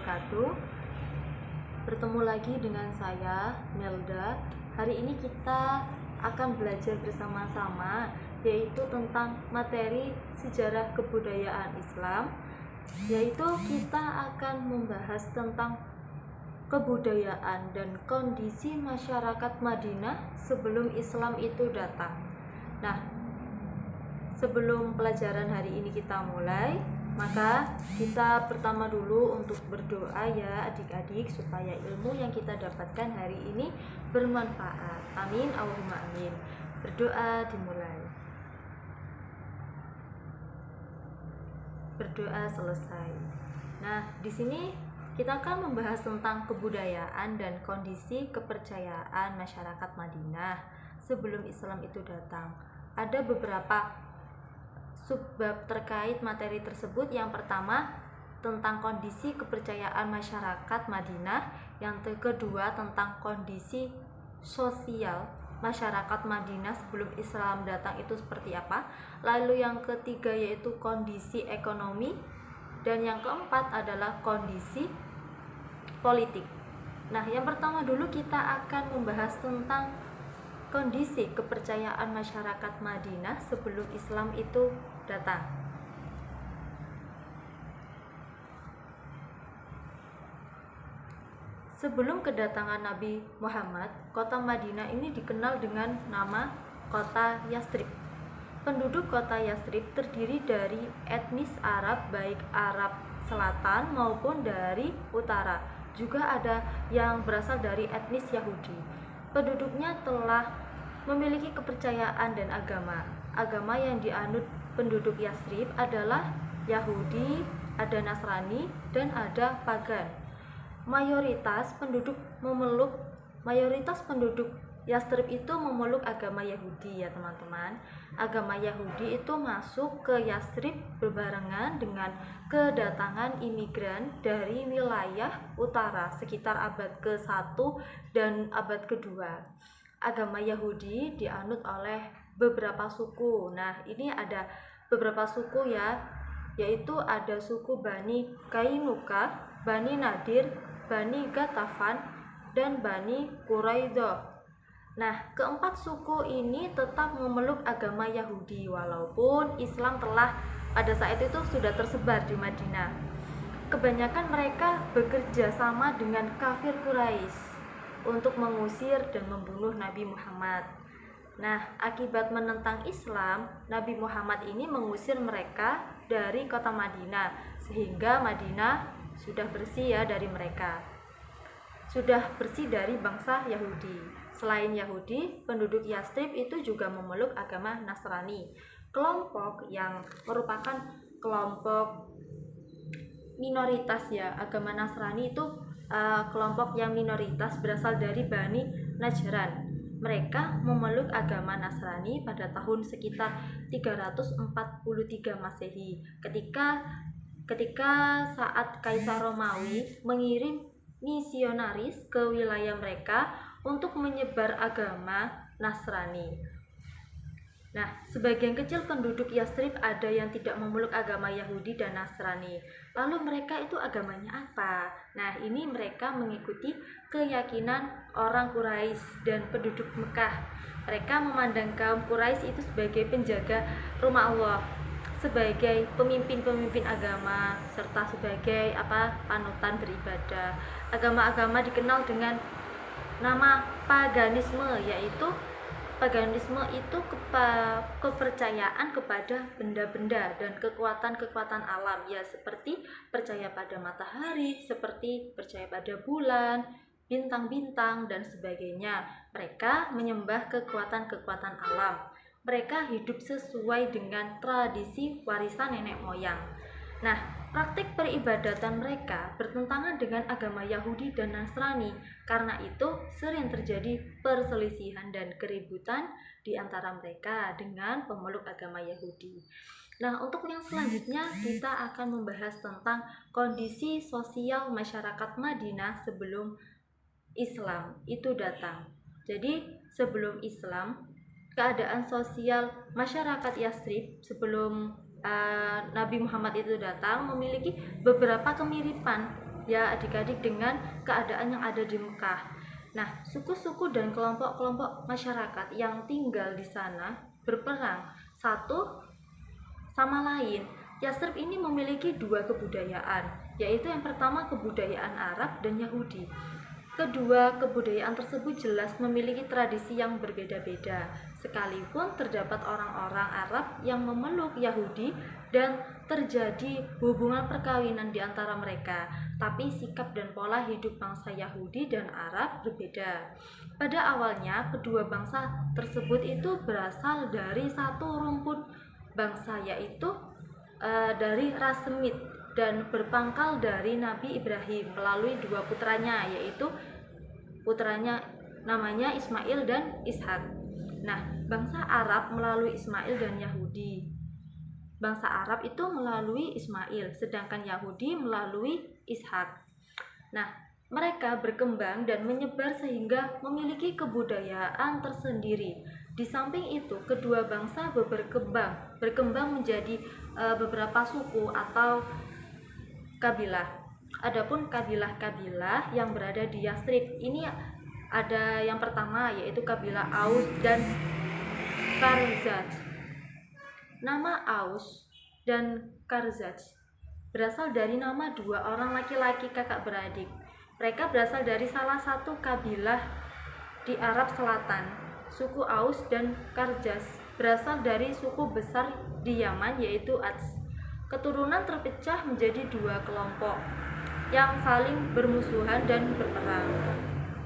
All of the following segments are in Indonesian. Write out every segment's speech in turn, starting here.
wabarakatuh. Bertemu lagi dengan saya, Melda. Hari ini kita akan belajar bersama-sama, yaitu tentang materi sejarah kebudayaan Islam, yaitu kita akan membahas tentang kebudayaan dan kondisi masyarakat Madinah sebelum Islam itu datang. Nah, sebelum pelajaran hari ini kita mulai, maka kita pertama dulu untuk berdoa ya adik-adik, supaya ilmu yang kita dapatkan hari ini bermanfaat. Amin, Allahumma amin. Berdoa dimulai. Berdoa selesai. Nah, di sini kita akan membahas tentang kebudayaan dan kondisi kepercayaan masyarakat Madinah sebelum Islam itu datang. Ada beberapa subbab terkait materi tersebut. Yang pertama tentang kondisi kepercayaan masyarakat Madinah, yang kedua tentang kondisi sosial masyarakat Madinah sebelum Islam datang itu seperti apa, lalu yang ketiga yaitu kondisi ekonomi, dan yang keempat adalah kondisi politik. Nah, yang pertama dulu kita akan membahas tentang kondisi kepercayaan masyarakat Madinah sebelum Islam itu datang. Sebelum kedatangan Nabi Muhammad, kota Madinah ini dikenal dengan nama kota Yathrib. Penduduk kota Yathrib terdiri dari etnis Arab, baik Arab Selatan maupun dari utara. Juga ada yang berasal dari etnis Yahudi. Penduduknya telah memiliki kepercayaan dan agama. Agama yang dianut penduduk Yathrib adalah Yahudi, ada Nasrani, dan ada pagan. Mayoritas penduduk Yathrib itu memeluk agama Yahudi ya teman-teman. Agama Yahudi itu masuk ke Yathrib berbarengan dengan kedatangan imigran dari wilayah utara sekitar abad ke-1 dan abad ke-2. Agama Yahudi dianut oleh beberapa suku. Nah, ini ada beberapa suku ya, yaitu ada suku Bani Kainuka, Bani Nadir, Bani Gatafan, dan Bani Quraidah. Nah, keempat suku ini tetap memeluk agama Yahudi walaupun Islam telah pada saat itu sudah tersebar di Madinah. Kebanyakan mereka bekerja sama dengan kafir Quraisy untuk mengusir dan membunuh Nabi Muhammad. Nah, akibat menentang Islam, Nabi Muhammad ini mengusir mereka dari kota Madinah, sehingga Madinah sudah bersih ya dari mereka. Sudah bersih dari bangsa Yahudi. Selain Yahudi, penduduk Yathrib itu juga memeluk agama Nasrani. Kelompok yang merupakan kelompok minoritas ya, agama Nasrani itu kelompok yang minoritas berasal dari Bani Najran. Mereka memeluk agama Nasrani pada tahun sekitar 343 Masehi ketika saat Kaisar Romawi mengirim misionaris ke wilayah mereka untuk menyebar agama Nasrani. Nah, sebagian kecil penduduk Yathrib ada yang tidak memeluk agama Yahudi dan Nasrani. Lalu mereka itu agamanya apa? Nah, ini mereka mengikuti keyakinan orang Quraisy dan penduduk Mekah. Mereka memandang kaum Quraisy itu sebagai penjaga rumah Allah, sebagai pemimpin-pemimpin agama, serta sebagai panutan beribadah. Agama-agama dikenal dengan nama paganisme, yaitu paganisme itu kepercayaan kepada benda-benda dan kekuatan-kekuatan alam ya, seperti percaya pada matahari, seperti percaya pada bulan, bintang-bintang, dan sebagainya. Mereka menyembah kekuatan-kekuatan alam. Mereka hidup sesuai dengan tradisi warisan nenek moyang. Nah, praktik peribadatan mereka bertentangan dengan agama Yahudi dan Nasrani. Karena itu sering terjadi perselisihan dan keributan di antara mereka dengan pemeluk agama Yahudi. Nah, untuk yang selanjutnya kita akan membahas tentang kondisi sosial masyarakat Madinah sebelum Islam itu datang. Jadi, sebelum Islam, keadaan sosial masyarakat Yathrib sebelum Nabi Muhammad itu datang memiliki beberapa kemiripan ya adik-adik dengan keadaan yang ada di Mekah. Nah, suku-suku dan kelompok-kelompok masyarakat yang tinggal di sana berperang satu sama lain. Yatsrib ini memiliki dua kebudayaan, yaitu yang pertama kebudayaan Arab dan Yahudi. Kedua kebudayaan tersebut jelas memiliki tradisi yang berbeda-beda, sekalipun terdapat orang-orang Arab yang memeluk Yahudi dan terjadi hubungan perkawinan di antara mereka, tapi sikap dan pola hidup bangsa Yahudi dan Arab berbeda. Pada awalnya, kedua bangsa tersebut itu berasal dari satu rumpun bangsa, yaitu dari ras Semit, dan berpangkal dari Nabi Ibrahim melalui dua putranya, yaitu putranya namanya Ismail dan Ishak. Nah, bangsa Arab melalui Ismail dan Yahudi. Bangsa Arab itu melalui Ismail, sedangkan Yahudi melalui Ishak. Nah, mereka berkembang dan menyebar sehingga memiliki kebudayaan tersendiri. Di samping itu, kedua bangsa berkembang menjadi beberapa suku atau kabilah. Adapun kabilah-kabilah yang berada di Yatsrib ini ada yang pertama, yaitu kabilah Aus dan Khazraj. Nama Aus dan Khazraj berasal dari nama dua orang laki-laki kakak beradik. Mereka berasal dari salah satu kabilah di Arab Selatan. Suku Aus dan Khazraj berasal dari suku besar di Yaman, yaitu Ads. Keturunan terpecah menjadi dua kelompok yang saling bermusuhan dan berperang.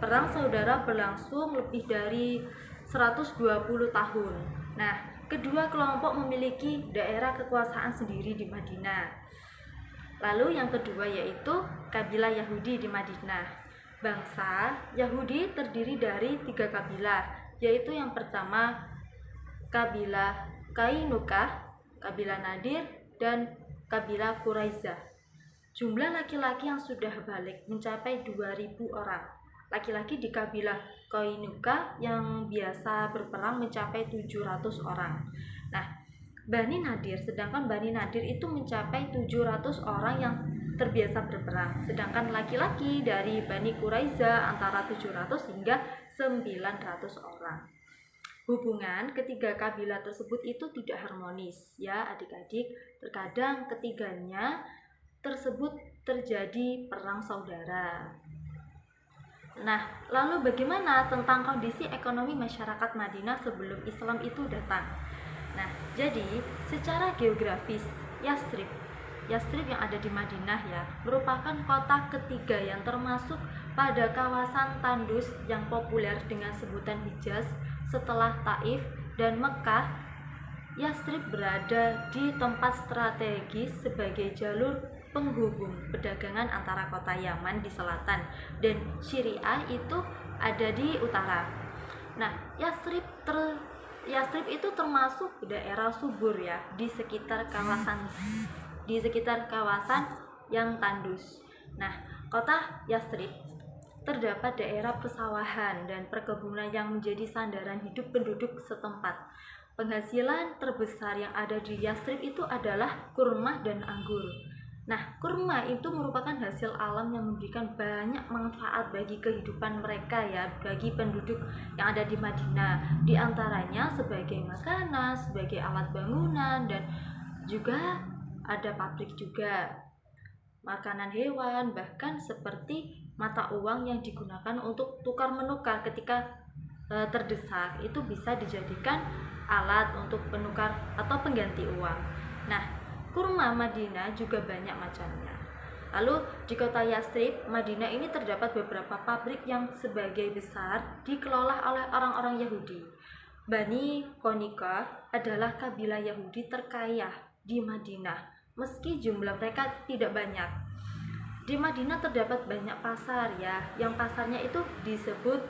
Perang saudara berlangsung lebih dari 120 tahun. Nah, kedua kelompok memiliki daerah kekuasaan sendiri di Madinah. Lalu yang kedua yaitu kabilah Yahudi di Madinah. Bangsa Yahudi terdiri dari 3 kabilah, yaitu yang pertama kabilah Qainukah, kabilah Nadir, dan kabilah Quraizah. Jumlah laki-laki yang sudah balik mencapai 2.000 orang. Laki-laki di kabilah Qainukah yang biasa berperang mencapai 700 orang. Nah, Bani Nadir, sedangkan Bani Nadir itu mencapai 700 orang yang terbiasa berperang, sedangkan laki-laki dari Bani Quraizah antara 700 hingga 900 orang. Hubungan ketiga kabilah tersebut itu tidak harmonis, ya adik-adik. Terkadang ketiganya tersebut terjadi perang saudara. Nah, lalu bagaimana tentang kondisi ekonomi masyarakat Madinah sebelum Islam itu datang? Nah, jadi secara geografis Yatsrib yang ada di Madinah ya, merupakan kota ketiga yang termasuk pada kawasan tandus yang populer dengan sebutan Hijaz setelah Taif dan Mekah. Yatsrib berada di tempat strategis sebagai jalur penghubung perdagangan antara kota Yaman di selatan dan Syria itu ada di utara. Nah, Yatsrib itu termasuk daerah subur ya di sekitar kawasan yang tandus. Nah, kota Yatsrib terdapat daerah persawahan dan perkebunan yang menjadi sandaran hidup penduduk setempat. Penghasilan terbesar yang ada di Yatsrib itu adalah kurma dan anggur. Nah, kurma itu merupakan hasil alam yang memberikan banyak manfaat bagi kehidupan mereka ya, bagi penduduk yang ada di Madinah. Di antaranya sebagai makanan, sebagai alat bangunan, dan juga ada pabrik juga. Makanan hewan, bahkan seperti mata uang yang digunakan untuk tukar-menukar ketika terdesak, itu bisa dijadikan alat untuk penukar atau pengganti uang. Nah, kurma Madinah juga banyak macamnya. Lalu di kota Yatsrib, Madinah ini terdapat beberapa pabrik yang sebagai besar dikelola oleh orang-orang Yahudi. Bani Qainukah adalah kabilah Yahudi terkaya di Madinah, meski jumlah mereka tidak banyak. Di Madinah terdapat banyak pasar ya, yang pasarnya itu disebut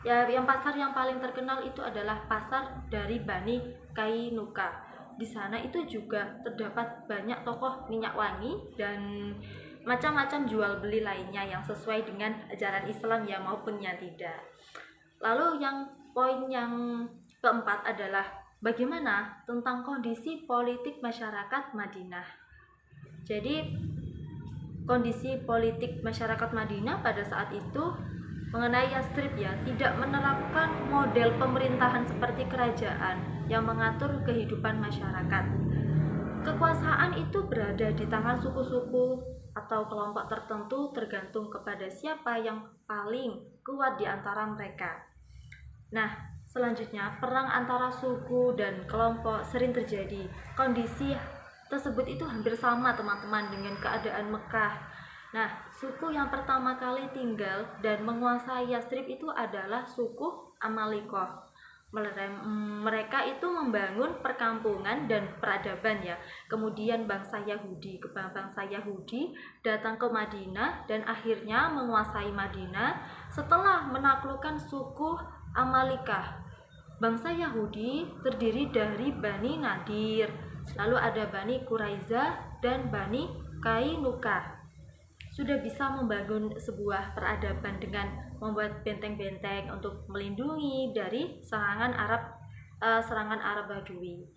ya, yang pasar yang paling terkenal itu adalah pasar dari Bani Qainukah. Di sana itu juga terdapat banyak toko minyak wangi dan macam-macam jual beli lainnya yang sesuai dengan ajaran Islam ya maupun yang tidak. Lalu poin yang keempat adalah bagaimana tentang kondisi politik masyarakat Madinah. Jadi kondisi politik masyarakat Madinah pada saat itu mengenai Yastrib ya, tidak menerapkan model pemerintahan seperti kerajaan yang mengatur kehidupan masyarakat. Kekuasaan itu berada di tangan suku-suku atau kelompok tertentu tergantung kepada siapa yang paling kuat di antara mereka. Nah, selanjutnya perang antara suku dan kelompok sering terjadi. Kondisi tersebut itu hampir sama teman-teman dengan keadaan Mekah. Nah, suku yang pertama kali tinggal dan menguasai Yastrib itu adalah suku Amalikoh. Mereka itu membangun perkampungan dan peradaban ya. Kemudian bangsa Yahudi datang ke Madinah dan akhirnya menguasai Madinah setelah menaklukkan suku Amalikah. Bangsa Yahudi terdiri dari Bani Nadir, lalu ada Bani Quraizah dan Bani Kainuka. Sudah bisa membangun sebuah peradaban dengan membuat benteng-benteng untuk melindungi dari serangan Arab Badui.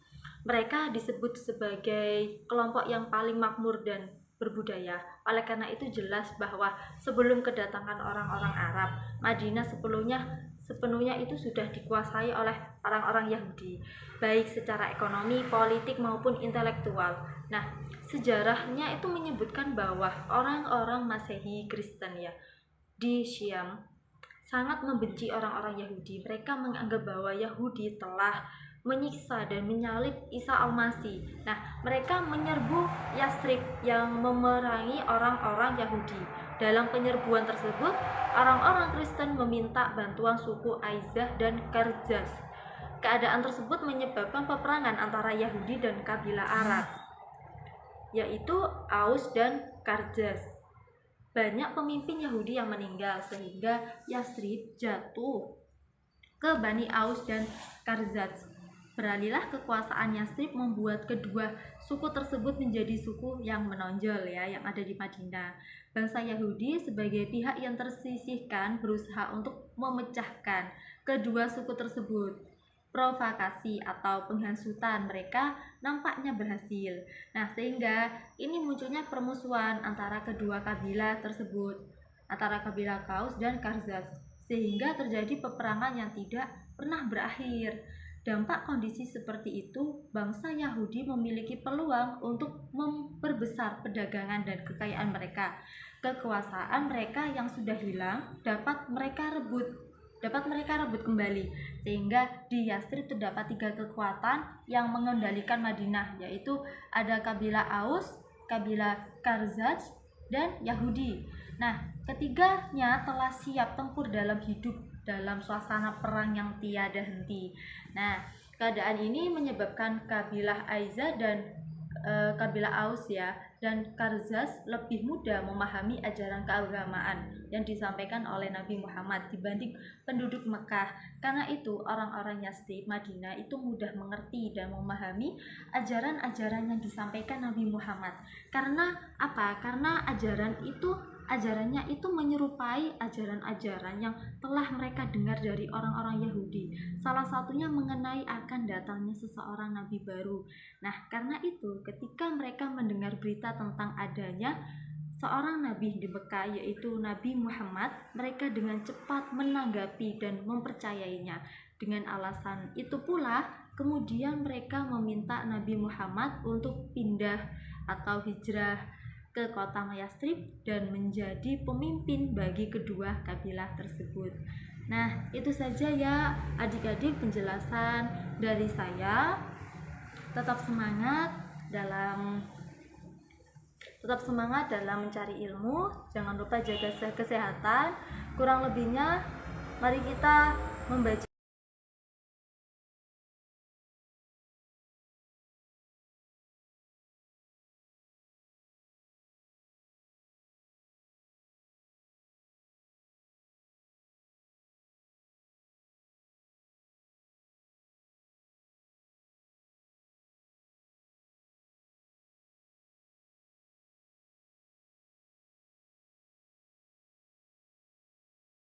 Mereka disebut sebagai kelompok yang paling makmur dan berbudaya. Oleh karena itu jelas bahwa sebelum kedatangan orang-orang Arab, Madinah sepenuhnya itu sudah dikuasai oleh orang-orang Yahudi, baik secara ekonomi, politik maupun intelektual. Nah, sejarahnya itu menyebutkan bahwa orang-orang Masehi Kristen ya di Syam sangat membenci orang-orang Yahudi. Mereka menganggap bahwa Yahudi telah menyiksa dan menyalib Isa Al-Masih. Nah, mereka menyerbu Yastrib yang memerangi orang-orang Yahudi. Dalam penyerbuan tersebut, orang-orang Kristen meminta bantuan suku Aizah dan Karzaz. Keadaan tersebut menyebabkan peperangan antara Yahudi dan kabilah Arab, yaitu Aus dan Karzaz. Banyak pemimpin Yahudi yang meninggal sehingga Yastrib jatuh ke Bani Aus dan Karzaz. Beralihlah kekuasaan Yastrib membuat kedua suku tersebut menjadi suku yang menonjol ya, yang ada di Madinah. Bangsa Yahudi sebagai pihak yang tersisihkan berusaha untuk memecahkan kedua suku tersebut. Provokasi atau penghasutan mereka nampaknya berhasil. Nah, sehingga ini munculnya permusuhan antara kedua kabilah tersebut, antara kabilah Kaus dan Karzaz, sehingga terjadi peperangan yang tidak pernah berakhir. Dampak kondisi seperti itu, bangsa Yahudi memiliki peluang untuk memperbesar perdagangan dan kekayaan mereka. Kekuasaan mereka yang sudah hilang dapat mereka rebut kembali, sehingga di Yastrib terdapat 3 kekuatan yang mengendalikan Madinah, yaitu ada kabilah Aus, kabilah Karzaz, dan Yahudi. Nah, ketiganya telah siap tempur dalam hidup dalam suasana perang yang tiada henti. Nah, keadaan ini menyebabkan kabilah Aizah dan kabilah Aus ya dan Karzaz lebih mudah memahami ajaran keagamaan yang disampaikan oleh Nabi Muhammad dibanding penduduk Mekah. Karena itu orang-orang Yastrib Madinah itu mudah mengerti dan memahami ajaran-ajaran yang disampaikan Nabi Muhammad. Karena apa? Karena ajarannya itu menyerupai ajaran-ajaran yang telah mereka dengar dari orang-orang Yahudi. Salah satunya mengenai akan datangnya seseorang nabi baru. Nah, karena itu ketika mereka mendengar berita tentang adanya seorang nabi di Mekah, yaitu Nabi Muhammad, mereka dengan cepat menanggapi dan mempercayainya. Dengan alasan itu pula, kemudian mereka meminta Nabi Muhammad untuk pindah atau hijrah ke kota Yastrib dan menjadi pemimpin bagi kedua kabilah tersebut. Nah, itu saja ya adik-adik penjelasan dari saya. Tetap semangat dalam mencari ilmu. Jangan lupa jaga kesehatan. Kurang lebihnya mari kita membaca